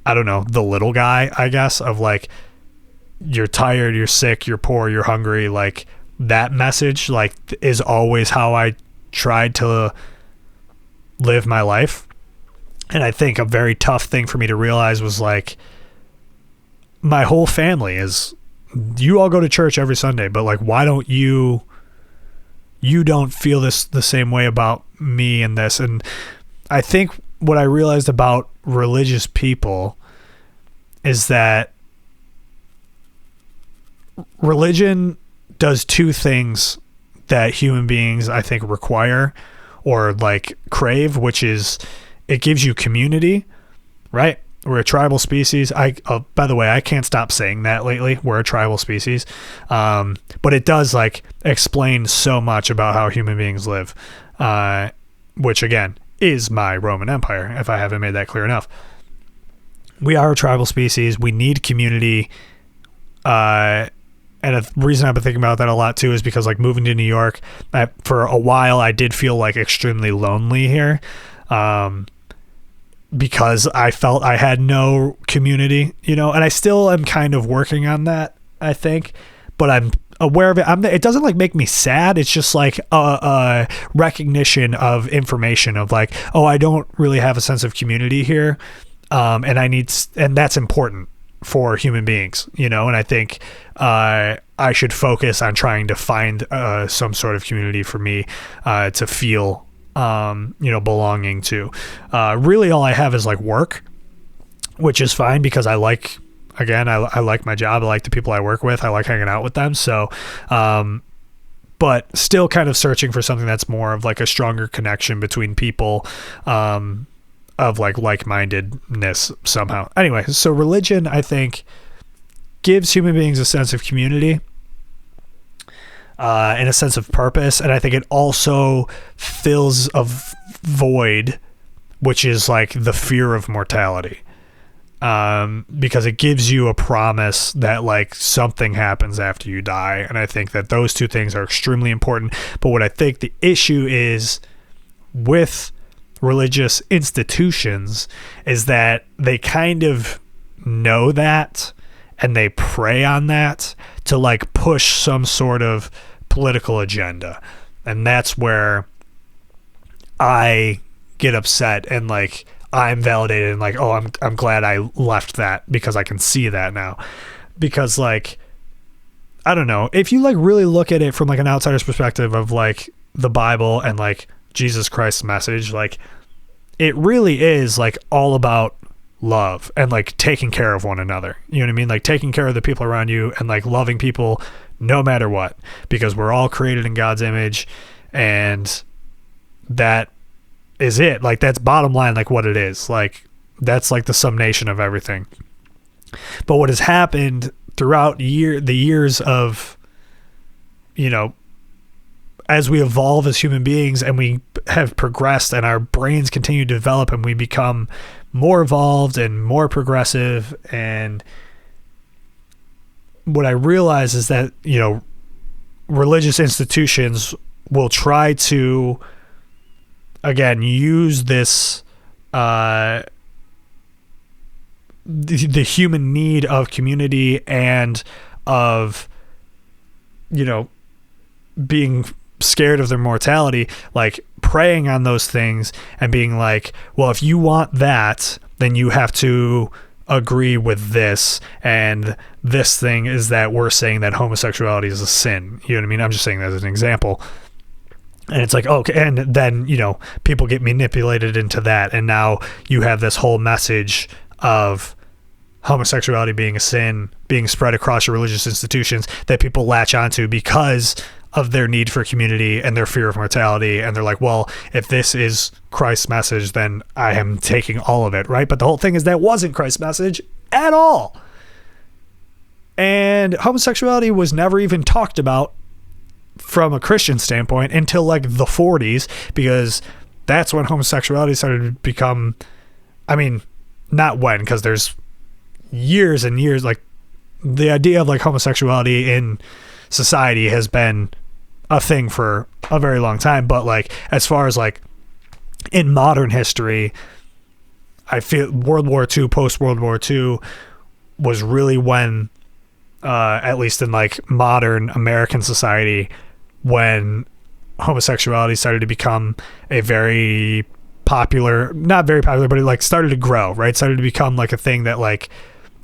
I don't know, the little guy, I guess, of like, you're tired, you're sick, you're poor, you're hungry. Like that message like is always how I tried to live my life. And I think a very tough thing for me to realize was like, my whole family is, you all go to church every Sunday, but like, why don't you don't feel this the same way about me and this? And I think what I realized about religious people is that religion does two things that human beings, I think, require or like crave, which is it gives you community, right? We're a tribal species. By the way, I can't stop saying that lately. We're a tribal species. But it does like explain so much about how human beings live, which again is my Roman Empire, if I haven't made that clear enough. We are a tribal species. We need community. And a reason I've been thinking about that a lot too is because like moving to New York, for a while I did feel like extremely lonely here. Because I felt I had no community, you know, and I still am kind of working on that, I think, but I'm aware of it. It doesn't like make me sad. It's just like a recognition of information of like, oh, I don't really have a sense of community here. And that's important for human beings, you know, and I think I should focus on trying to find some sort of community for me to feel you know, belonging to. Really all I have is like work, which is fine because I like my job. I like the people I work with. I like hanging out with them. So, but still kind of searching for something that's more of like a stronger connection between people, of like like-mindedness somehow. Anyway, so religion, I think, gives human beings a sense of community, and a sense of purpose. And I think it also fills a void, which is like the fear of mortality. Because it gives you a promise that like something happens after you die. And I think that those two things are extremely important. But what I think the issue is with religious institutions is that they kind of know that and they prey on that to like push some sort of political agenda. And that's where I get upset and like I'm validated and like, oh, I'm glad I left that because I can see that now. Because like, I don't know, if you like really look at it from like an outsider's perspective of like the Bible and like Jesus Christ's message, like it really is like all about love and like taking care of one another. You know what I mean? Like taking care of the people around you and like loving people no matter what, because we're all created in God's image, and that is it. Like that's bottom line, like what it is. Like that's like the summation of everything. But what has happened throughout the years of, you know, as we evolve as human beings and we have progressed and our brains continue to develop and we become more evolved and more progressive, and what I realize is that, you know, religious institutions will try to, again, use this, the human need of community and of, you know, being scared of their mortality, like preying on those things and being like, well, if you want that, then you have to agree with this, and this thing is that we're saying that homosexuality is a sin. You know what I mean? I'm just saying that as an example. And it's like, okay, and then, you know, people get manipulated into that, and now you have this whole message of homosexuality being a sin being spread across your religious institutions that people latch onto because of their need for community and their fear of mortality. And they're like, well, if this is Christ's message, then I am taking all of it, right? But the whole thing is that wasn't Christ's message at all. And homosexuality was never even talked about from a Christian standpoint until like the 40s, because that's when homosexuality started to become, I mean, not when, because there's years and years, like the idea of like homosexuality in society has been a thing for a very long time. But like, as far as like in modern history, I feel World War II, post World War II was really when, at least in like modern American society, when homosexuality started to become a very popular, not very popular, but it like started to grow, right? Started to become like a thing that like,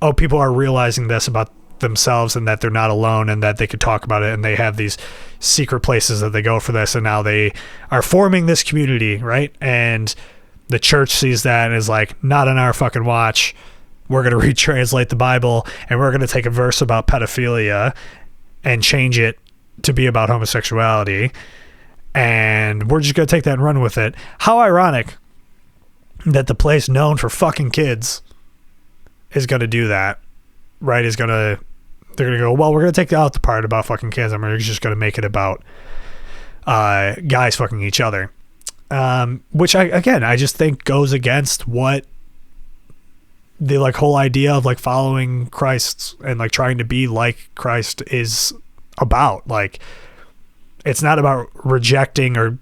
oh, people are realizing this about themselves and that they're not alone and that they could talk about it, and they have these secret places that they go for this, and now they are forming this community, right? And the church sees that and is like, not on our fucking watch. We're going to retranslate the Bible and we're going to take a verse about pedophilia and change it to be about homosexuality, and we're just going to take that and run with it. How ironic that the place known for fucking kids is going to do that, right? They're going to go, well, we're going to take out the part about fucking kids and we're just going to make it about guys fucking each other. Which I just think goes against what the like whole idea of like following Christ and like trying to be like Christ is about. Like, it's not about rejecting or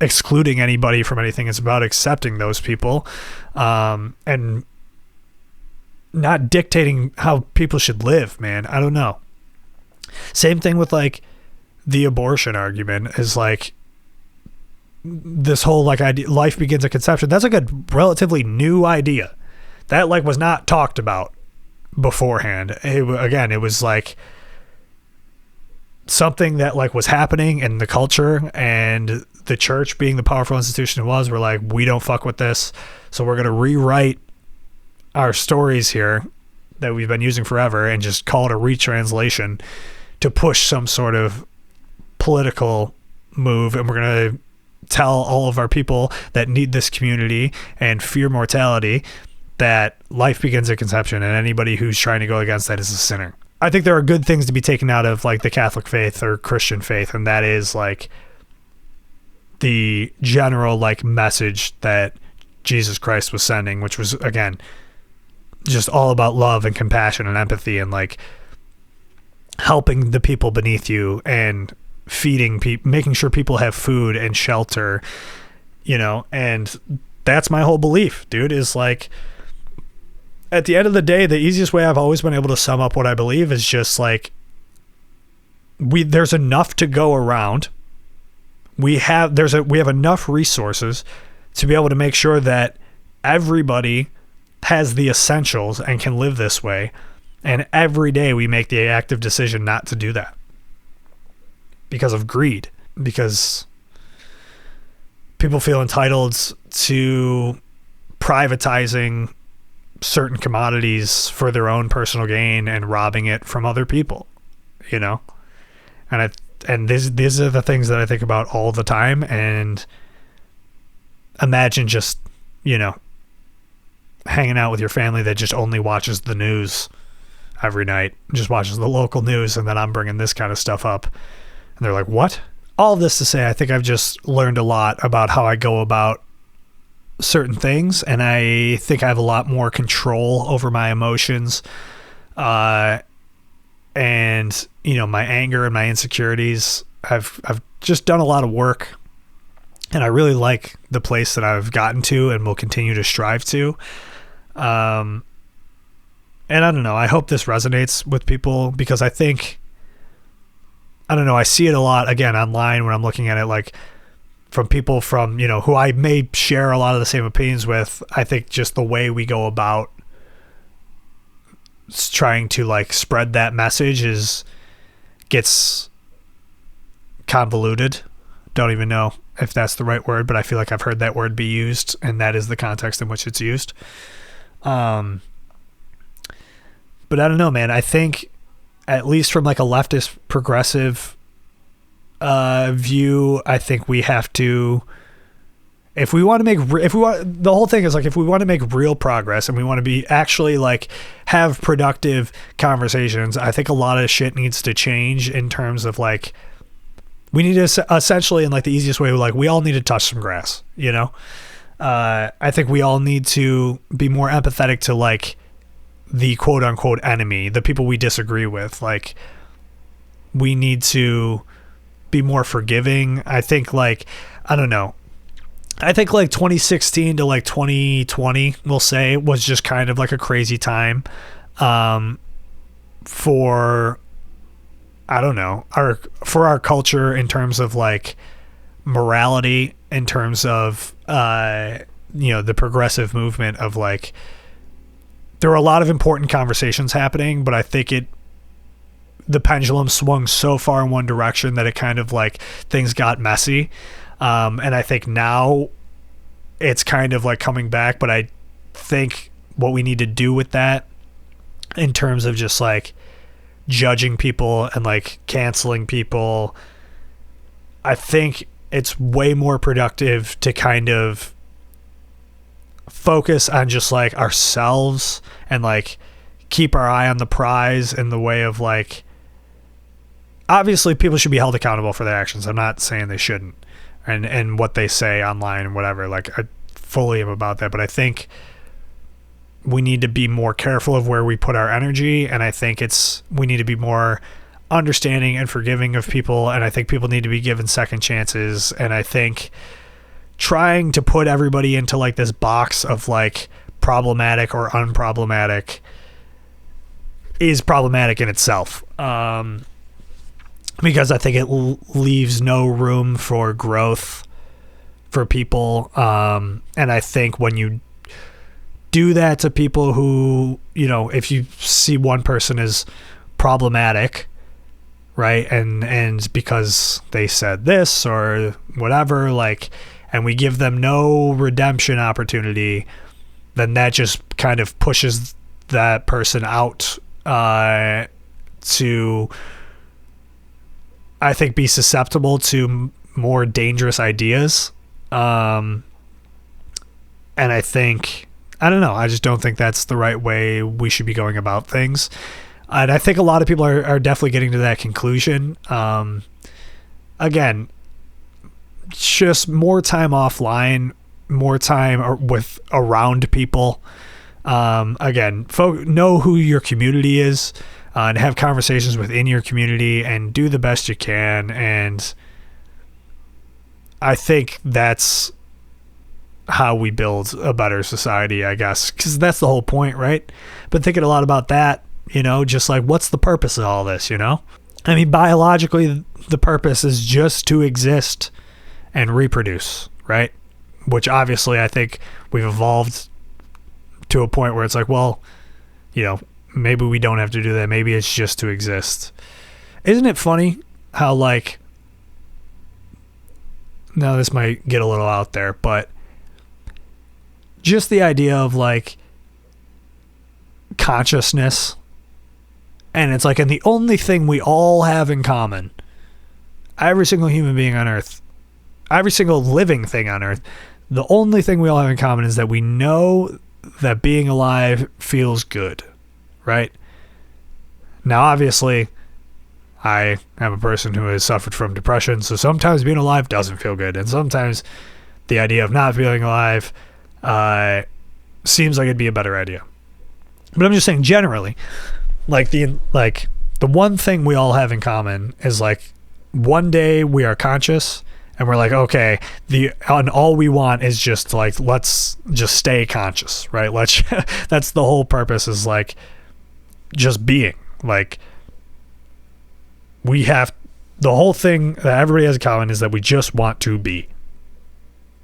excluding anybody from anything. It's about accepting those people, and not dictating how people should live, man. I don't know. Same thing with like the abortion argument is like this whole like idea, life begins at conception. That's like a relatively new idea that like was not talked about beforehand. It was like something that like was happening in the culture, and the church, being the powerful institution it was, were like, we don't fuck with this, so we're going to rewrite our stories here that we've been using forever and just call it a retranslation to push some sort of political move. And we're going to tell all of our people that need this community and fear mortality that life begins at conception, and anybody who's trying to go against that is a sinner. I think there are good things to be taken out of like the Catholic faith or Christian faith, and that is like the general like message that Jesus Christ was sending, which was, again, just all about love and compassion and empathy and like helping the people beneath you and feeding people, making sure people have food and shelter and that's my whole belief, dude, is like, at the end of the day, the easiest way I've always been able to sum up what I believe is just like, there's enough to go around. We have enough resources to be able to make sure that everybody has the essentials and can live this way. And every day we make the active decision not to do that because of greed, because people feel entitled to privatizing certain commodities for their own personal gain and robbing it from other people, and these are the things that I think about all the time. And imagine just, hanging out with your family that just only watches the news every night, just watches the local news, and then I'm bringing this kind of stuff up, and they're like, what? All this to say, I think I've just learned a lot about how I go about certain things, and I think I have a lot more control over my emotions, and my anger and my insecurities. I've just done a lot of work, and I really like the place that I've gotten to and will continue to strive to. And I don't know, I hope this resonates with people, because I think, I see it a lot again online when I'm looking at it, like from people from, who I may share a lot of the same opinions with. I think just the way we go about trying to like spread that message gets convoluted. Don't even know if that's the right word, but I feel like I've heard that word be used, and that is the context in which it's used. But I don't know, man. I think, at least from like a leftist progressive view, I think we have to, the whole thing is like, if we want to make real progress and we want to be actually like have productive conversations, I think a lot of shit needs to change in terms of like, we need to essentially, in like the easiest way, like we all need to touch some grass, I think we all need to be more empathetic to like the quote unquote enemy, the people we disagree with. Like, we need to be more forgiving. I think like, I don't know. I think like 2016 to like 2020, we'll say, was just kind of like a crazy time for, I don't know, for our culture in terms of like morality, in terms of the progressive movement of like, there were a lot of important conversations happening, but I think the pendulum swung so far in one direction that it kind of like things got messy. And I think now it's kind of like coming back, but I think what we need to do with that in terms of just like judging people and like canceling people, I think it's way more productive to kind of focus on just like ourselves and like keep our eye on the prize in the way of like, obviously people should be held accountable for their actions. I'm not saying they shouldn't, and what they say online and whatever, like I fully am about that, but I think we need to be more careful of where we put our energy, and I think we need to be more understanding and forgiving of people, and I think people need to be given second chances. And I think trying to put everybody into like this box of like problematic or unproblematic is problematic in itself, because I think it leaves no room for growth for people, and I think when you do that to people who, if you see one person as problematic, right, and because they said this or whatever, like, and we give them no redemption opportunity, then that just kind of pushes that person out to, I think, be susceptible to more dangerous ideas. And I think, I don't know, I just don't think that's the right way we should be going about things. And I think a lot of people are definitely getting to that conclusion. Again, just more time offline, more time with around people. Again, know who your community is, and have conversations within your community and do the best you can. And I think that's how we build a better society, I guess, because that's the whole point, right? Been thinking a lot about that, just like, what's the purpose of all this, I mean, biologically, the purpose is just to exist and reproduce, right? Which obviously I think we've evolved to a point where it's like, well, maybe we don't have to do that. Maybe it's just to exist. Isn't it funny how, like, now this might get a little out there, but just the idea of, like, consciousness, and it's like, and the only thing we all have in common, every single human being on earth, every single living thing on earth, the only thing we all have in common is that we know that being alive feels good, right? Now, obviously, I am a person who has suffered from depression, so sometimes being alive doesn't feel good, and sometimes the idea of not feeling alive seems like it'd be a better idea. But I'm just saying, generally, the one thing we all have in common is, like, one day we are conscious and we're like, okay, and all we want is just, like, let's just stay conscious, right? That's the whole purpose, is, like, just being. Like, the whole thing that everybody has in common is that we just want to be.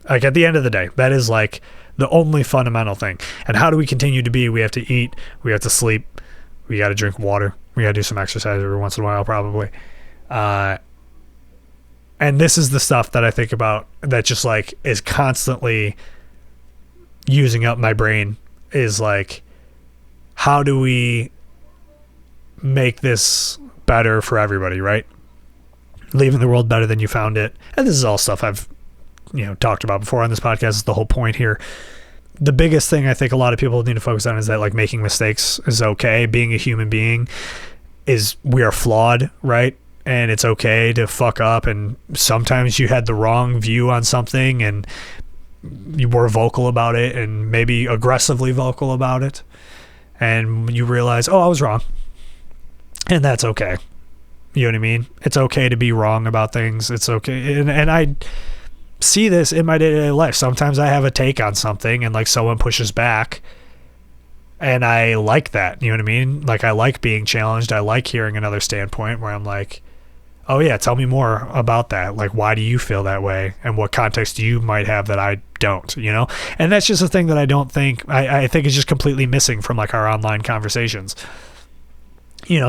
Like, at the end of the day, that is, like, the only fundamental thing. And how do we continue to be? We have to eat, we have to sleep, we got to drink water, we got to do some exercise every once in a while, probably. And this is the stuff that I think about that just, like, is constantly using up my brain, is, like, how do we make this better for everybody, right? Leaving the world better than you found it. And this is all stuff I've talked about before on this podcast. Is the whole point here. The biggest thing I think a lot of people need to focus on is that, like, making mistakes is okay. Being a human being we are flawed, right? And it's okay to fuck up, and sometimes you had the wrong view on something and you were vocal about it, and maybe aggressively vocal about it, and you realize, oh, I was wrong. And that's okay. You know what I mean? It's okay to be wrong about things. It's okay. And I see this in my day-to-day life. Sometimes I have a take on something and, like, someone pushes back, and I like that. You know what I mean? Like, I like being challenged. I like hearing another standpoint where I'm like, oh yeah, tell me more about that. Like, why do you feel that way? And what context you might have that I don't, And that's just a thing that I don't think, I think is just completely missing from, like, our online conversations.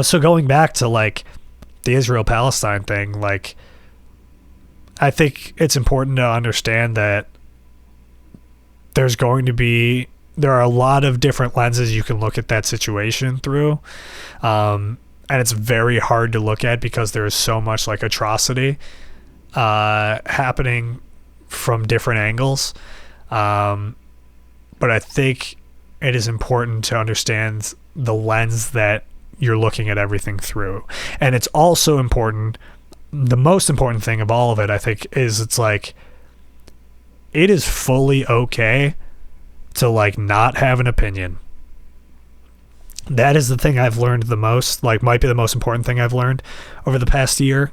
So going back to, like, the Israel-Palestine thing, like, I think it's important to understand that there are a lot of different lenses you can look at that situation through. And it's very hard to look at because there is so much, like, atrocity happening from different angles. But I think it is important to understand the lens that you're looking at everything through. And it's also important, the most important thing of all of it, I think, is it's like, it is fully okay to, like, not have an opinion. That is the thing I've learned the most, like, might be the most important thing I've learned over the past year,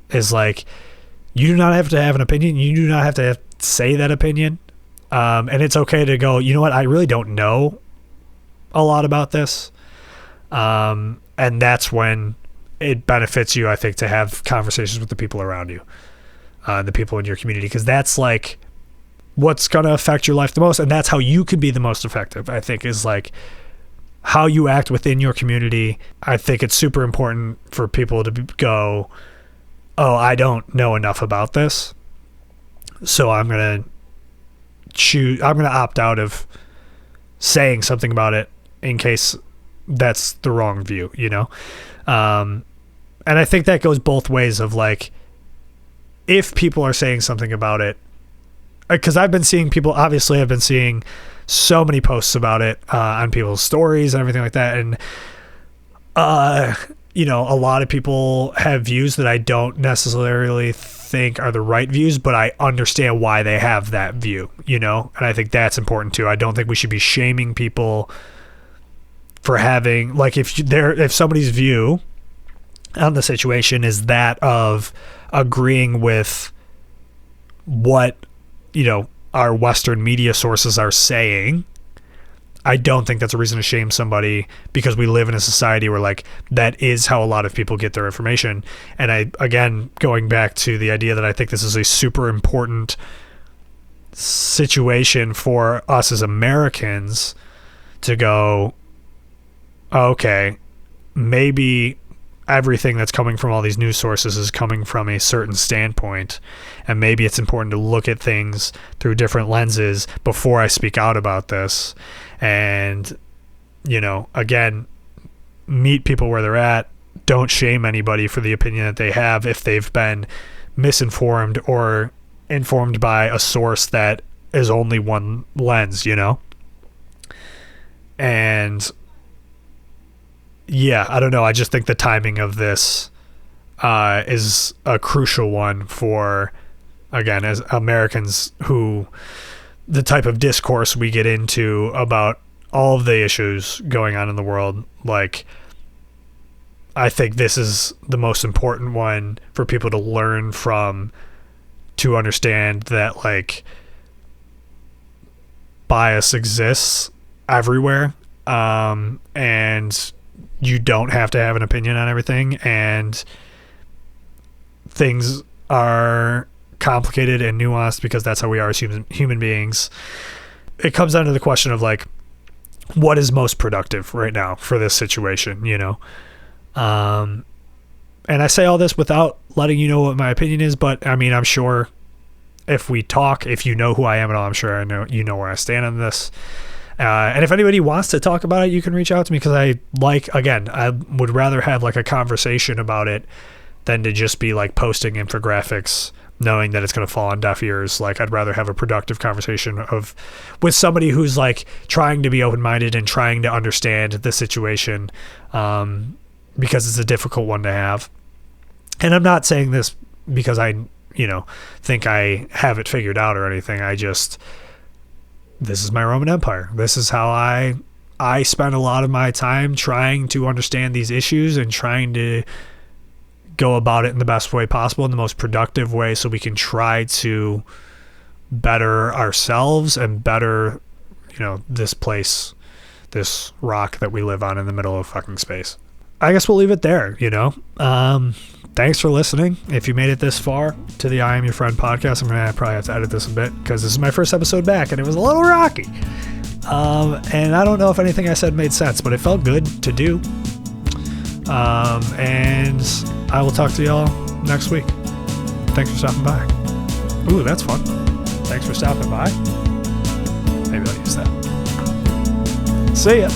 is, like, you do not have to have an opinion. You do not have to say that opinion. And it's okay to go, you know what, I really don't know a lot about this. And that's when it benefits you, I think, to have conversations with the people around you, the people in your community, because that's, like, what's going to affect your life the most. And that's how you can be the most effective, I think, is, like, how you act within your community. I think it's super important for people to go, oh, I don't know enough about this, so I'm going to opt out of saying something about it in case that's the wrong view, and I think that goes both ways of, like, if people are saying something about it, because I've been seeing so many posts about it on people's stories and everything like that, and a lot of people have views that I don't necessarily think are the right views, but I understand why they have that view, and I think that's important too. I don't think we should be shaming people for having, like, if somebody's view on the situation is that of agreeing with what our Western media sources are saying, I don't think that's a reason to shame somebody, because we live in a society where like that is how a lot of people get their information. And I, again, going back to the idea that I think this is a super important situation for us as Americans to go, okay, maybe everything that's coming from all these news sources is coming from a certain standpoint, and maybe it's important to look at things through different lenses before I speak out about this. And, you know, again, meet people where they're at. Don't shame anybody for the opinion that they have if they've been misinformed or informed by a source that is only one lens, you know? And yeah, I don't know. I just think the timing of this is a crucial one for, again, as Americans, who the type of discourse we get into about all of the issues going on in the world. Like, I think this is the most important one for people to learn from, to understand that like bias exists everywhere, and you don't have to have an opinion on everything, and things are complicated and nuanced because that's how we are as human beings. It comes down to the question of like, what is most productive right now for this situation, you know? And I say all this without letting you know what my opinion is, but I mean, I'm sure if we talk, if you know who I am at all, I'm sure I know you know where I stand on this. And if anybody wants to talk about it, you can reach out to me, because I would rather have like a conversation about it than to just be like posting infographics knowing that it's going to fall on deaf ears. Like, I'd rather have a productive conversation with somebody who's like trying to be open-minded and trying to understand the situation, because it's a difficult one to have. And I'm not saying this because I, you know, think I have it figured out or anything. This is my Roman Empire. This is how I spend a lot of my time trying to understand these issues and trying to go about it in the best way possible, in the most productive way, so we can try to better ourselves and better, you know, this place, this rock that we live on in the middle of fucking space. I guess we'll leave it there, you know. Thanks for listening. If you made it this far to the I Am Your Friend podcast, I'm going to probably have to edit this a bit because this is my first episode back and it was a little rocky. And I don't know if anything I said made sense, but it felt good to do. And I will talk to y'all next week. Thanks for stopping by. Ooh, that's fun. Thanks for stopping by. Maybe I'll use that. See ya.